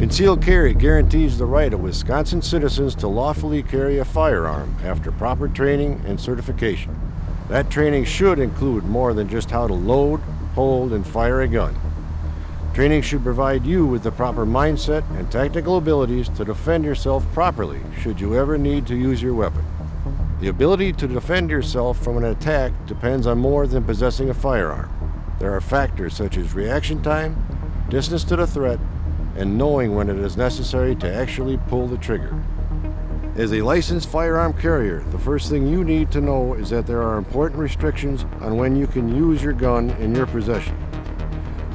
Concealed carry guarantees the right of Wisconsin citizens to lawfully carry a firearm after proper training and certification. That training should include more than just how to load, hold, and fire a gun. Training should provide you with the proper mindset and technical abilities to defend yourself properly should you ever need to use your weapon. The ability to defend yourself from an attack depends on more than possessing a firearm. There are factors such as reaction time, distance to the threat, and knowing when it is necessary to actually pull the trigger. As a licensed firearm carrier, the first thing you need to know is that there are important restrictions on when you can use your gun in your possession.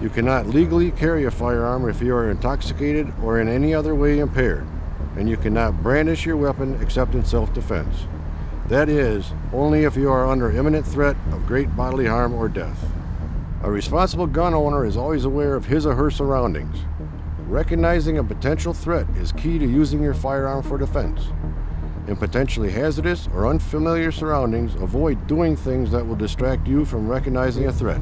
You cannot legally carry a firearm if you are intoxicated or in any other way impaired, and you cannot brandish your weapon except in self-defense. That is, only if you are under imminent threat of great bodily harm or death. A responsible gun owner is always aware of his or her surroundings. Recognizing a potential threat is key to using your firearm for defense. In potentially hazardous or unfamiliar surroundings, avoid doing things that will distract you from recognizing a threat.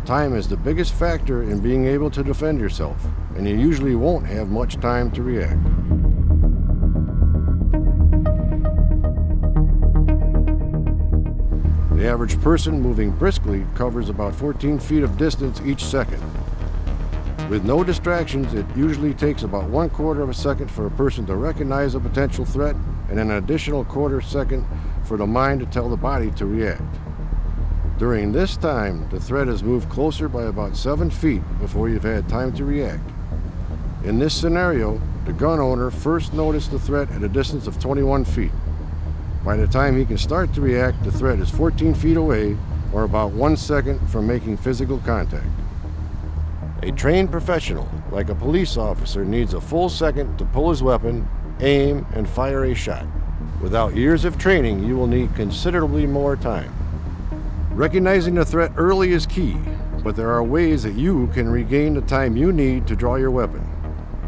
Time is the biggest factor in being able to defend yourself, and you usually won't have much time to react. The average person moving briskly covers about 14 feet of distance each second. With no distractions, it usually takes about 1/4 of a second for a person to recognize a potential threat and an additional 1/4 second for the mind to tell the body to react. During this time, the threat has moved closer by about 7 feet before you've had time to react. In this scenario, the gun owner first noticed the threat at a distance of 21 feet. By the time he can start to react, the threat is 14 feet away, or about 1 second from making physical contact. A trained professional, like a police officer, needs a full second to pull his weapon, aim, and fire a shot. Without years of training, you will need considerably more time. Recognizing the threat early is key, but there are ways that you can regain the time you need to draw your weapon.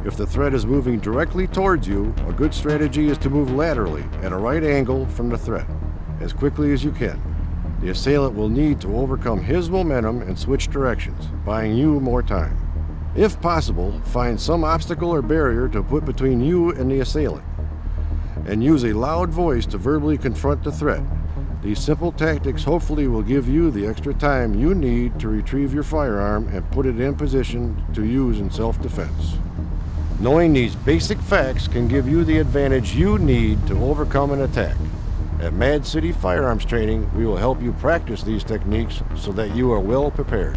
If the threat is moving directly towards you, a good strategy is to move laterally at a right angle from the threat, as quickly as you can. The assailant will need to overcome his momentum and switch directions, buying you more time. If possible, find some obstacle or barrier to put between you and the assailant, and use a loud voice to verbally confront the threat. These simple tactics hopefully will give you the extra time you need to retrieve your firearm and put it in position to use in self-defense. Knowing these basic facts can give you the advantage you need to overcome an attack. At Mad City Firearms Training, we will help you practice these techniques so that you are well prepared.